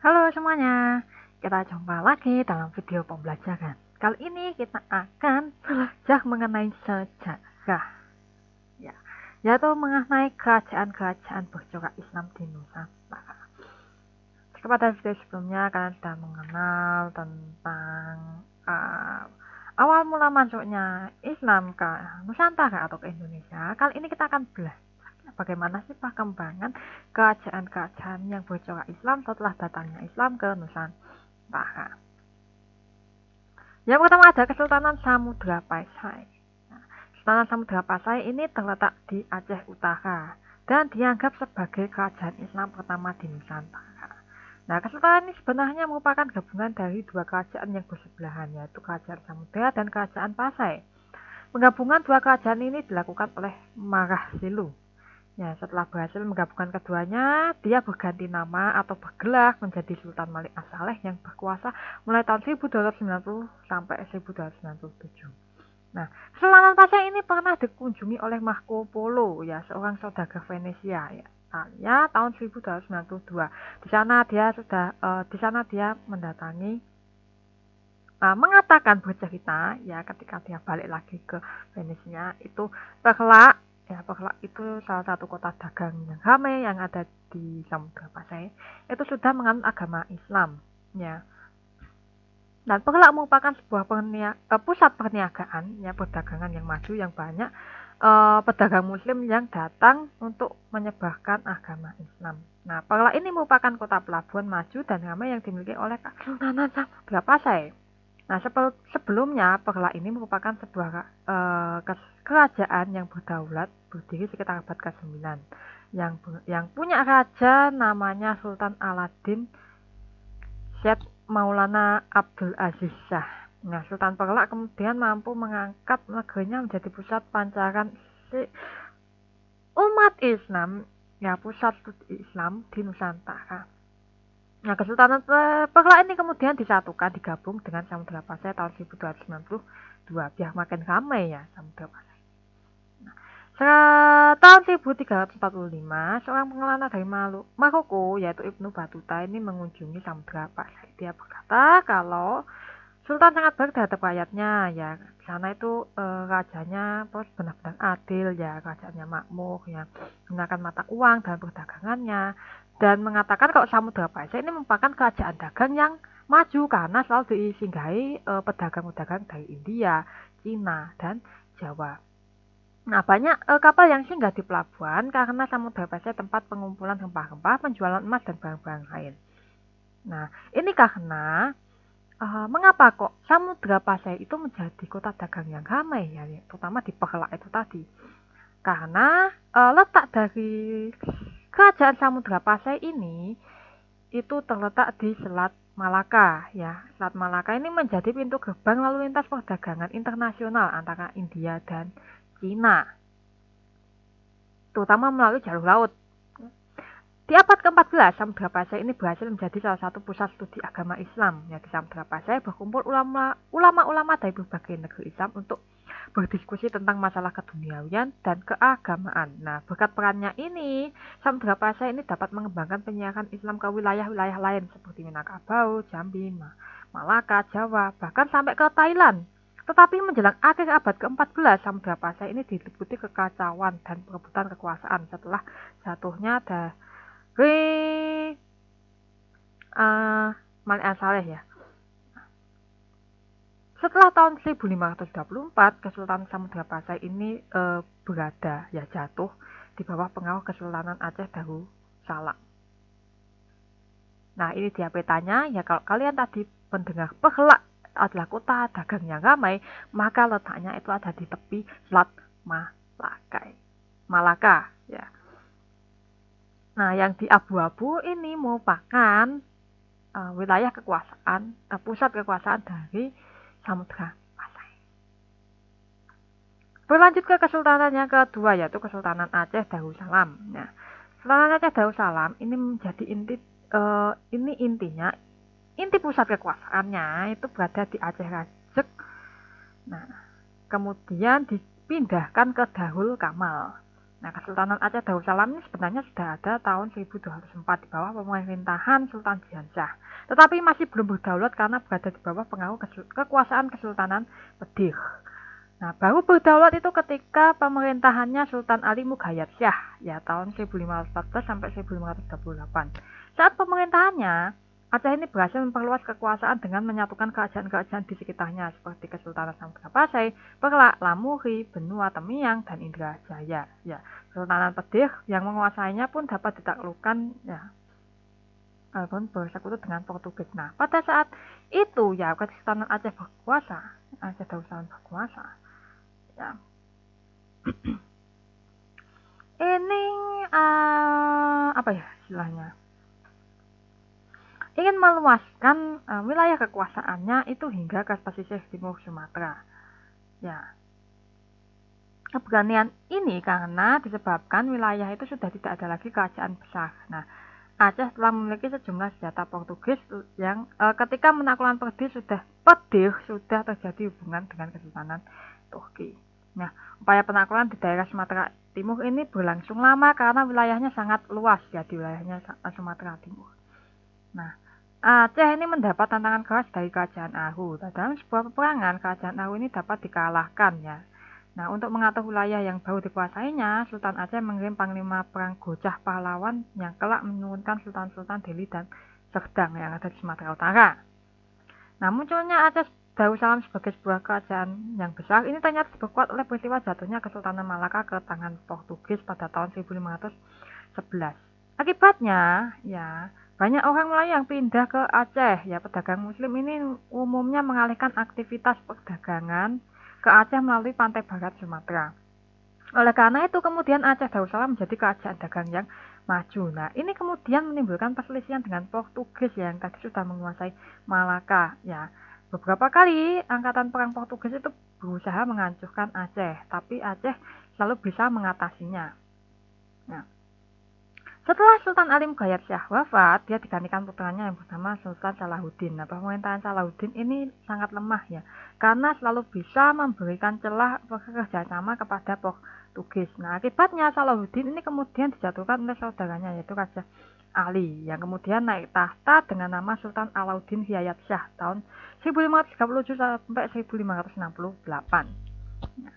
Halo semuanya, kita jumpa lagi dalam video pembelajaran. Kali ini kita akan belajar mengenai sejarah, ya, yaitu mengenai kerajaan-kerajaan bercorak Islam di Nusantara. Pada video sebelumnya kalian sudah mengenal tentang awal mula masuknya Islam ke Nusantara atau ke Indonesia. Kali ini kita akan belajar bagaimana sih perkembangan kerajaan-kerajaan yang bercorak Islam setelah datangnya Islam ke Nusantara. Yang pertama ada Kesultanan Samudra Pasai. Kesultanan Samudra Pasai ini terletak di Aceh Utara dan dianggap sebagai kerajaan Islam pertama di Nusantara. Nah, kesultanan ini sebenarnya merupakan gabungan dari dua kerajaan yang bersebelahan, yaitu Kerajaan Samudra dan Kerajaan Pasai. Penggabungan dua kerajaan ini dilakukan oleh Marah Silu. Ya, setelah berhasil menggabungkan keduanya, dia berganti nama atau bergelar menjadi Sultan Malik As-Saleh yang berkuasa mulai tahun 1290 sampai 1297. Nah, Kesultanan Pasai ini pernah dikunjungi oleh Marco Polo, ya, seorang saudagar Venesia, ya, tahun 1292. Di sana dia mendatangi mengatakan bercerita, ya, ketika dia balik lagi ke Venesia itu Perlak. Ya, Perlak itu salah satu kota dagang yang ramai yang ada di Samudra Pasai. Itu sudah menganut agama Islam, ya. Dan Perlak merupakan sebuah pusat perniagaan, ya, perdagangan yang maju yang banyak pedagang Muslim yang datang untuk menyebarkan agama Islam. Nah, Perlak ini merupakan kota pelabuhan maju dan ramai yang dimiliki oleh Kesultanan Samudra Pasai. Nah, sebelumnya Perlak ini merupakan sebuah kerajaan yang berdaulat berdiri sekitar abad ke-9 yang punya raja namanya Sultan Aladin Syed Maulana Abdul Aziz Shah. Nah, Sultan Perlak kemudian mampu mengangkat negerinya menjadi pusat pancaran umat Islam, ya, pusat studi Islam di Nusantara. Nah, Kesultanan Perlak ini kemudian digabung dengan Samudra Pasai tahun 1292 biar makin ramai, ya, Samudra Pasai. Tahun 1345, seorang pengelana dari Maroko, yaitu Ibnu Battuta, ini mengunjungi Samudra Pasai. Dia berkata kalau Sultan sangat baik terhadap rakyatnya, ya, di sana itu rajanya benar-benar adil, ya, rajanya makmur, ya, menggunakan mata uang dan perdagangannya, dan mengatakan kalau Samudra Pasai ini merupakan kerajaan dagang yang maju karena selalu disinggahi pedagang-pedagang dari India, Cina, dan Jawa. Nah, banyak kapal yang singgah di pelabuhan karena Samudra Pasai tempat pengumpulan rempah-rempah, penjualan emas, dan barang-barang lain. Nah, ini karena mengapa kok Samudra Pasai itu menjadi kota dagang yang ramai, ya, terutama di Perlak itu tadi. Karena letak dari kerajaan Samudra Pasai ini itu terletak di Selat Malaka, ya. Selat Malaka ini menjadi pintu gerbang lalu lintas perdagangan internasional antara India dan Cina, terutama melalui jalur laut. Di abad ke-14, Samudra Pasai ini berhasil menjadi salah satu pusat studi agama Islam. Ya, di Samudra Pasai berkumpul ulama-ulama dari berbagai negeri Islam untuk berdiskusi tentang masalah keduniawian dan keagamaan. Nah, berkat perannya ini, Samudra Pasai ini dapat mengembangkan penyiaran Islam ke wilayah-wilayah lain seperti Minangkabau, Jambi, Malaka, Jawa, bahkan sampai ke Thailand. Tetapi menjelang akhir abad ke-14, Samudra Pasai ini diliputi kekacauan dan perebutan kekuasaan setelah jatuhnya Malik As-Saleh, ya. Setelah tahun 1524, Kesultanan Samudra Pasai ini jatuh di bawah pengaruh Kesultanan Aceh Darussalam. Nah, ini dia petanya, ya. Kalau kalian tadi mendengar Perlak adalah kota dagang yang ramai, maka letaknya itu ada di tepi Selat Malaka, ya. Nah, yang di abu-abu ini merupakan wilayah kekuasaan, pusat kekuasaan dari Samudra Pasai. Berlanjut ke kesultanan yang kedua, yaitu Kesultanan Aceh Darussalam. Nah, Kesultanan Aceh Darussalam ini menjadi inti pusat kekuasaannya itu berada di Aceh Rajek. Nah, kemudian dipindahkan ke Darul Kamal. Nah, Kesultanan Aceh Darussalam ini sebenarnya sudah ada tahun 1204 di bawah pemerintahan Sultan Jiansyah. Tetapi masih belum berdaulat karena berada di bawah pengaruh kekuasaan Kesultanan Pedih. Nah, baru berdaulat itu ketika pemerintahannya Sultan Ali Mughayat Shah, ya tahun 1514 sampai 1528. Saat pemerintahannya, Aceh ini berhasil memperluas kekuasaan dengan menyatukan kerajaan-kerajaan di sekitarnya seperti Kesultanan Samudra Pasai, Perlak, Lamuri, Benua, Temiang, dan Indrajaya. Ya, Kesultanan Pedih yang menguasainya pun dapat ditaklukkan ya walaupun bersekutu dengan Portugis. Nah, pada saat itu ya Kesultanan Aceh berkuasa, Aceh Darussalam berkuasa. Ya. Ini apa ya istilahnya? Ingin meluaskan wilayah kekuasaannya itu hingga ke pesisir timur Sumatera. Ya, keberanian ini karena disebabkan wilayah itu sudah tidak ada lagi kerajaan besar. Nah, Aceh telah memiliki sejumlah senjata Portugis yang ketika menaklukkan Pedih sudah terjadi hubungan dengan Kesultanan Turki. Nah, upaya penaklukan di daerah Sumatera Timur ini berlangsung lama karena wilayahnya sangat luas ya di wilayahnya Sumatera Timur. Nah, Aceh ini mendapat tantangan keras dari Kerajaan Ahu. Dalam sebuah peperangan, Kerajaan Ahu ini dapat dikalahkan ya. Nah, untuk mengatur wilayah yang baru dikuasainya, Sultan Aceh mengirim panglima perang Gojah Pahlawan yang kelak menurunkan Sultan-Sultan Deli dan Serdang yang ada di Sumatera Utara. Nah, munculnya Aceh Darussalam sebagai sebuah kerajaan yang besar ini ternyata diperkuat oleh peristiwa jatuhnya Kesultanan Malaka ke tangan Portugis pada tahun 1511. Akibatnya, ya, banyak orang Melayu yang pindah ke Aceh. Ya, pedagang muslim ini umumnya mengalihkan aktivitas perdagangan ke Aceh melalui pantai barat Sumatera. Oleh karena itu, kemudian Aceh Darussalam menjadi kerajaan dagang yang maju. Nah, ini kemudian menimbulkan perselisihan dengan Portugis yang tadi sudah menguasai Malaka. Ya, beberapa kali angkatan perang Portugis itu berusaha menghancurkan Aceh, tapi Aceh selalu bisa mengatasinya. Nah, setelah Sultan Ali Mughayat Shah wafat, dia digantikan putranya yang bernama Sultan Salahuddin. Nah, pemerintahan Salahuddin ini sangat lemah ya, karena selalu bisa memberikan celah kerjasama kepada Portugis. Nah, akibatnya Salahuddin ini kemudian dijatuhkan oleh saudaranya yaitu Raja Ali, yang kemudian naik tahta dengan nama Sultan Alauddin Hidayat Shah tahun 1537 sampai 1568. Nah,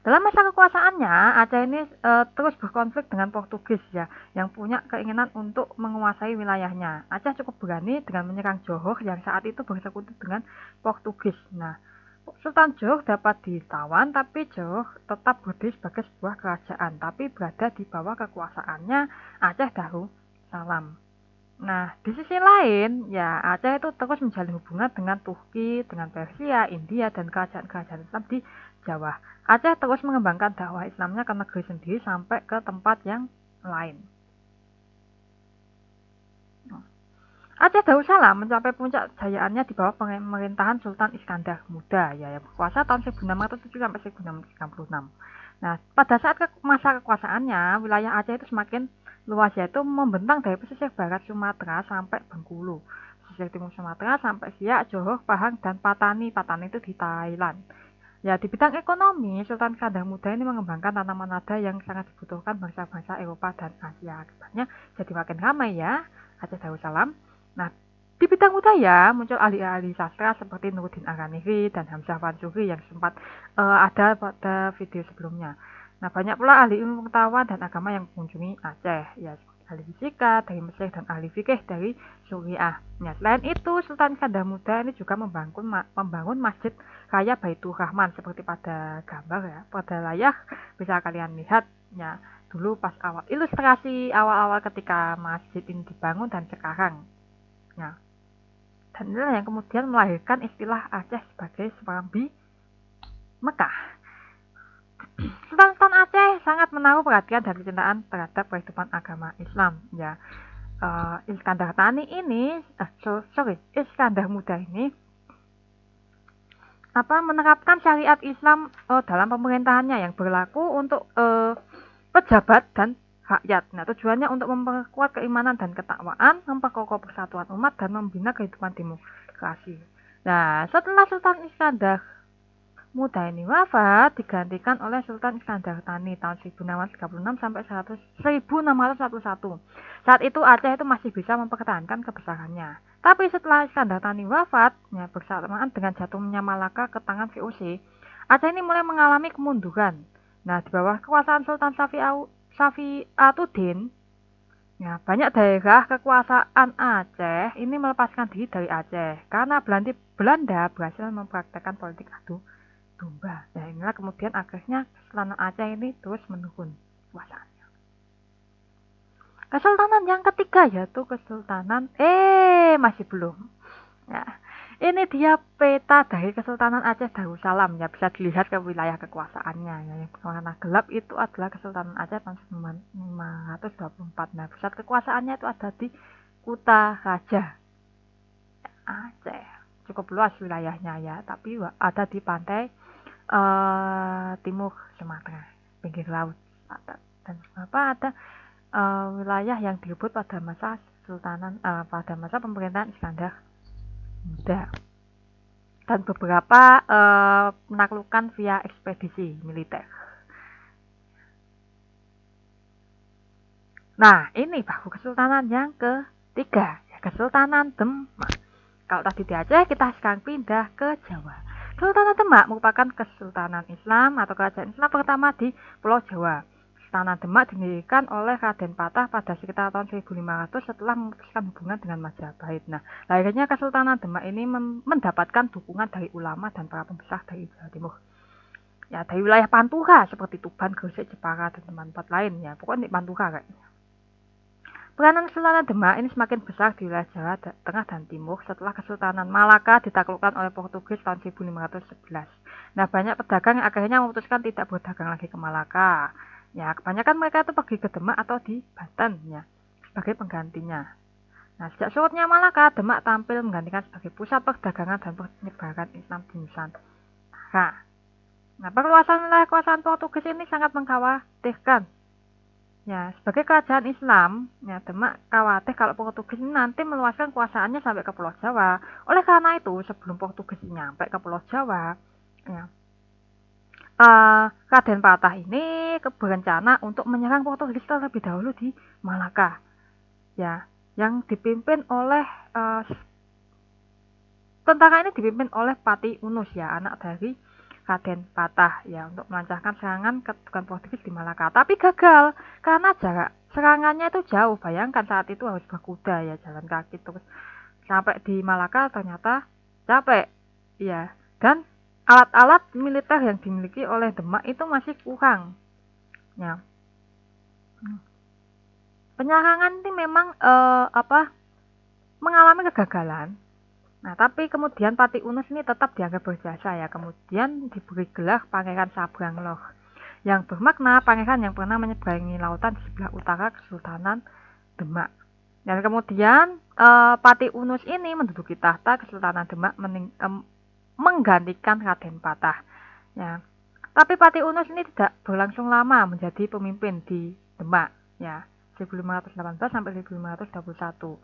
dalam masa kekuasaannya, Aceh ini terus berkonflik dengan Portugis ya, yang punya keinginan untuk menguasai wilayahnya. Aceh cukup berani dengan menyerang Johor yang saat itu bersekutu dengan Portugis. Nah, Sultan Johor dapat ditawan, tapi Johor tetap berdiri sebagai sebuah kerajaan, tapi berada di bawah kekuasaannya Aceh Darussalam. Nah, di sisi lain, ya Aceh itu terus menjalin hubungan dengan Turki, dengan Persia, India, dan kerajaan-kerajaan Islam di Jawa. Aceh terus mengembangkan dakwah Islamnya ke negeri sendiri sampai ke tempat yang lain. Aceh Darussalam mencapai puncak jayaannya di bawah pemerintahan Sultan Iskandar Muda ya, yang berkuasa tahun 1607 sampai 1636. Nah, pada saat masa kekuasaannya, wilayah Aceh itu semakin luas yaitu membentang dari pesisir barat Sumatera sampai Bengkulu, pesisir timur Sumatera sampai Siak, Johor, Pahang, dan Patani. Patani itu di Thailand. Ya, di bidang ekonomi, Sultan Iskandar Muda ini mengembangkan tanaman nada yang sangat dibutuhkan bangsa-bangsa Eropa dan Asia. Akibatnya jadi makin ramai ya Aceh Darussalam. Nah, di bidang budaya muncul ahli-ahli sastra seperti Nuruddin Araniri dan Hamzah Fansuri yang sempat ada pada video sebelumnya. Nah, banyak pula ahli ilmu pengetahuan dan agama yang mengunjungi Aceh, ya ahli fisika dari Mesir dan ahli fikih dari Suriah. Nah, selain itu, Sultan Iskandar Muda ini juga membangun masjid Raya Baitur Rahman seperti pada gambar ya, pada layar bisa kalian lihat ya. Dulu pas ilustrasi awal-awal ketika masjid ini dibangun dan sekarang. Ya. Dan inilah yang kemudian melahirkan istilah Aceh sebagai Serambi Mekah. Sultan Aceh sangat menaruh perhatian dan kecintaan terhadap kehidupan agama Islam ya. Iskandar Muda ini menerapkan syariat Islam dalam pemerintahannya yang berlaku untuk pejabat dan rakyat. Nah, tujuannya untuk memperkuat keimanan dan ketakwaan, memperkokoh persatuan umat, dan membina kehidupan demokrasi. Nah, setelah Sultan Iskandar muda ini wafat, digantikan oleh Sultan Iskandar Thani tahun 1636 sampai 1641. Saat itu Aceh itu masih bisa mempertahankan kebesarannya. Tapi setelah Iskandar Thani wafat, ya, bersamaan dengan jatuhnya Malaka ke tangan VOC, Aceh ini mulai mengalami kemunduran. Nah, di bawah kekuasaan Sultan Safi Atudin, ya, banyak daerah kekuasaan Aceh ini melepaskan diri dari Aceh karena Belanda berhasil mempraktekkan politik adu domba. Nah, inilah kemudian akhirnya Kesultanan Aceh ini terus menurun kekuasaannya. Kesultanan yang ketiga yaitu Kesultanan masih belum. Ya, ini dia peta dari Kesultanan Aceh Darussalam, ya, bisa dilihat ke wilayah kekuasaannya. Ya, yang berwarna gelap itu adalah Kesultanan Aceh tahun 1524. Nah, pusat kekuasaannya itu ada di Kuta Raja Aceh. Cukup luas wilayahnya, ya, tapi ada di pantai timur Sumatera, pinggir laut. Dan ada wilayah yang direbut pada masa pada masa pemerintahan Iskandar Muda, dan beberapa penaklukan via ekspedisi militer. Nah, ini baru kesultanan yang ketiga, ya, Kesultanan Demak. Kalau tadi di Aceh, kita sekarang pindah ke Jawa. Kesultanan Demak merupakan kesultanan Islam atau kerajaan Islam pertama di Pulau Jawa. Kesultanan Demak didirikan oleh Raden Patah pada sekitar tahun 1500 setelah memutuskan hubungan dengan Majapahit. Nah, lahirnya Kesultanan Demak ini mendapatkan dukungan dari ulama dan para pembesar dari Jawa Timur. Ya, dari wilayah Pantura seperti Tuban, Gresik, Jepara, dan tempat lain, ya. Pokoknya di Pantura kayaknya. Peranan Kesultanan Demak ini semakin besar di wilayah Jawa Tengah dan Timur setelah Kesultanan Malaka ditaklukkan oleh Portugis tahun 1511. Nah, banyak pedagang yang akhirnya memutuskan tidak berdagang lagi ke Malaka. Ya, kebanyakan mereka itu pergi ke Demak atau di Banten, ya, sebagai penggantinya. Nah, sejak surutnya Malaka, Demak tampil menggantikan sebagai pusat perdagangan dan penyebaran Islam di Nusantara. Nah, perluasan wilayah kekuasaan Portugis ini sangat mengkhawatirkan. Ya, sebagai kerajaan Islam, ya, Demak khawatir kalau Portugis ini nanti meluaskan kuasaannya sampai ke Pulau Jawa. Oleh karena itu, sebelum Portugis nyampe ke Pulau Jawa, ya, Raden Patah ini berencana untuk menyerang Portugis terlebih dahulu di Malaka, ya, yang dipimpin oleh tentara ini dipimpin oleh Pati Unus, ya, anak dari Raden Patah, ya, untuk melancarkan serangan ke Portugis di Malaka. Tapi gagal karena jarak serangannya itu jauh. Bayangkan saat itu harus berkuda, ya, jalan kaki terus sampai di Malaka ternyata capek, ya. Dan alat-alat militer yang dimiliki oleh Demak itu masih kurang, ya. Penyerangan ini memang mengalami kegagalan. Nah, tapi kemudian Pati Unus ini tetap dianggap berjasa, ya. Kemudian diberi gelar Pangeran Sabrangloh, yang bermakna pangeran yang pernah menyeberangi lautan di sebelah utara Kesultanan Demak. Dan kemudian Pati Unus ini menduduki tahta Kesultanan Demak menggantikan Raden Patah. Ya. Tapi Pati Unus ini tidak berlangsung lama menjadi pemimpin di Demak, ya. 1518 sampai 1521.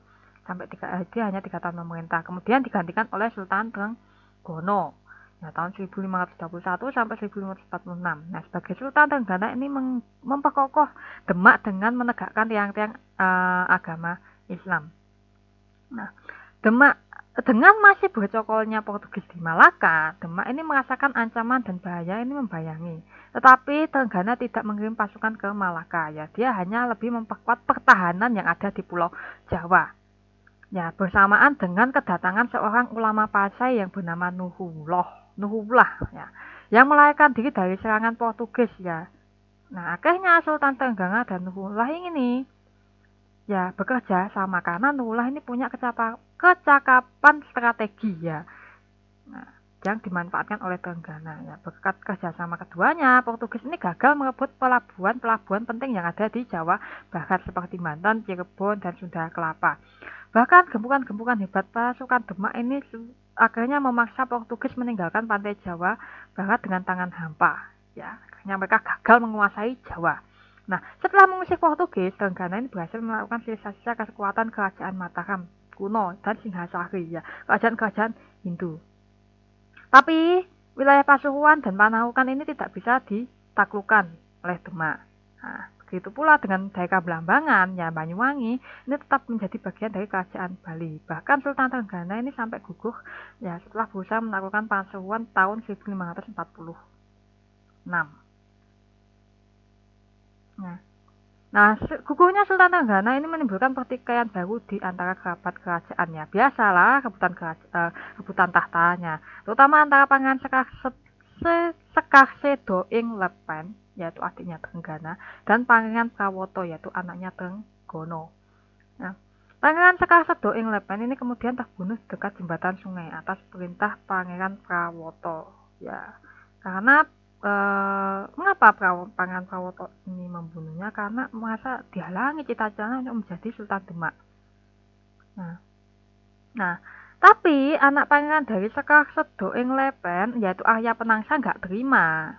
Sampai dia hanya 3 tahun memerintah. Kemudian digantikan oleh Sultan Trenggono, ya, tahun 1521 sampai 1546. Nah, sebagai Sultan Trenggana ini memperkokoh Demak dengan menegakkan tiang-tiang agama Islam. Nah, Demak dengan masih bercokolnya Portugis di Malaka, Demak ini merasakan ancaman dan bahaya ini membayangi. Tetapi Trenggana tidak mengirim pasukan ke Malaka, ya. Dia hanya lebih memperkuat pertahanan yang ada di Pulau Jawa. Ya, bersamaan dengan kedatangan seorang ulama Pasai yang bernama Nuhullah, ya, yang melarikan diri dari serangan Portugis, ya. Nah, akhirnya Sultan Trenggana dan Nuhullah ini, ya, bekerja sama karena Nuhullah ini punya kecakapan strategi, ya. Nah, yang dimanfaatkan oleh Trenggana, ya. Berkat kerjasama keduanya, Portugis ini gagal merebut pelabuhan penting yang ada di Jawa Barat seperti Banten, Cirebon, dan Sunda Kelapa. Bahkan gempuran-gempuran hebat pasukan Demak ini akhirnya memaksa Portugis meninggalkan pantai Jawa Barat dengan tangan hampa. Ya, akhirnya mereka gagal menguasai Jawa. Nah, setelah mengusir Portugis, Trenggana ini berhasil melakukan sisa-sisa kekuatan kerajaan Mataram kuno dan Singhasari, ya, kerajaan-kerajaan Hindu. Tapi wilayah Pasuruan dan Panarukan ini tidak bisa ditaklukkan oleh Demak. Nah, begitu pula dengan daerah Belambangan, ya Banyuwangi, ini tetap menjadi bagian dari kerajaan Bali. Bahkan Sultan Trenggana ini sampai gugur ya setelah berusaha menaklukkan Pasuruan tahun 1546. Nah, gugurnya Sultan Trenggana ini menimbulkan pertikaian baru di antara kerabat kerajaannya. Biasalah rebutan tahtanya, terutama antara Pangeran Sekar ing Lepen, yaitu adiknya Trenggana, dan Pangeran Prawoto, yaitu anaknya Trenggono. Nah, Pangeran Sekar ing Lepen ini kemudian terbunuh dekat jembatan sungai atas perintah Pangeran Prawoto. Ya, karena mengapa Pangeran Prawoto ini membunuhnya? Karena merasa dihalangi cita-citanya untuk menjadi Sultan Demak. Nah, tapi anak pangeran dari Sekar ing Lepen, yaitu Arya Penangsang, nggak terima.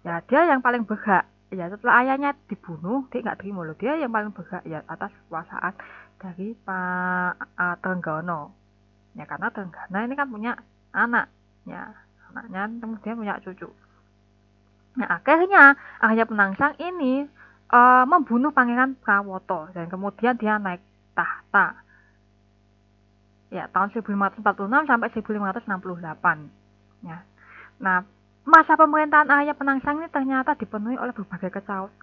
Ya, dia yang paling berhak. Ya, setelah ayahnya dibunuh, dia nggak terima loh. Dia yang paling berhak ya atas kekuasaan dari Pak Trenggono. Ya, karena Trenggana ini kan punya anak. Ya, anaknya kemudian punya cucu. Nah, akhirnya Arya Penangsang ini membunuh Pangeran Prawoto dan kemudian dia naik tahta. Ya, tahun 1546 sampai 1568. Ya. Nah, masa pemerintahan Arya Penangsang ini ternyata dipenuhi oleh berbagai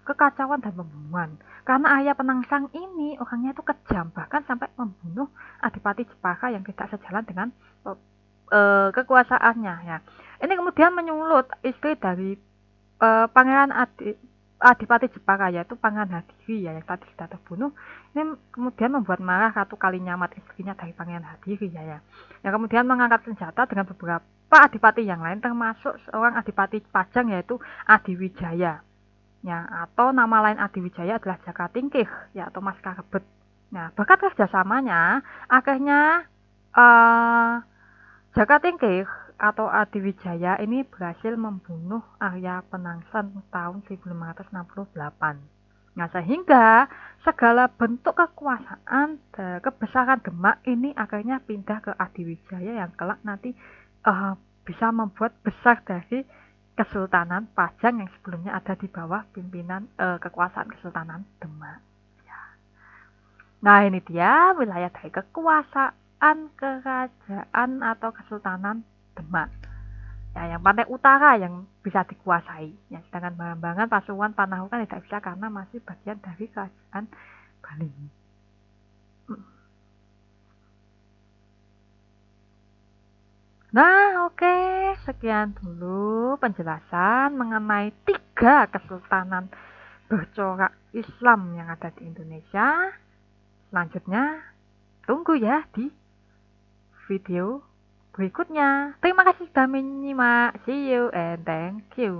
kekacauan dan pembunuhan. Karena Arya Penangsang ini orangnya itu kejam, bahkan sampai membunuh Adipati Jepara yang tidak sejalan dengan kekuasaannya. Ya. Ini kemudian menyulut istri dari Pangeran Adipati Jepara, yaitu Pangeran Hadiri ya, yang tadi sudah terbunuh. Ini kemudian membuat marah Ratu Kalinyamat, istrinya dari Pangeran Hadiri ya. Yang kemudian mengangkat senjata dengan beberapa adipati yang lain, termasuk seorang adipati Pajang yaitu Adiwijaya. Ya, atau nama lain Adiwijaya adalah Jakatingkih ya, atau Mas Karebet. Nah, berkat kerjasamanya akhirnya Jakatingkih atau Adiwijaya ini berhasil membunuh Arya Penangsang tahun 1568. Nah, sehingga segala bentuk kekuasaan kebesaran Demak ini akhirnya pindah ke Adiwijaya yang kelak nanti bisa membuat besar dari Kesultanan Pajang yang sebelumnya ada di bawah pimpinan kekuasaan Kesultanan Demak. Ya. Nah, ini dia wilayah dari kekuasaan kerajaan atau Kesultanan Demak. Ya, yang pantai utara yang bisa dikuasai. Ya, sedangkan Belambangan, Pasuruan, Panarukan tidak bisa karena masih bagian dari kerajaan Bali. Nah, oke. Sekian dulu penjelasan mengenai 3 kesultanan bercorak Islam yang ada di Indonesia. Selanjutnya, tunggu ya di video berikutnya. Terima kasih sudah menyimak. See you and thank you.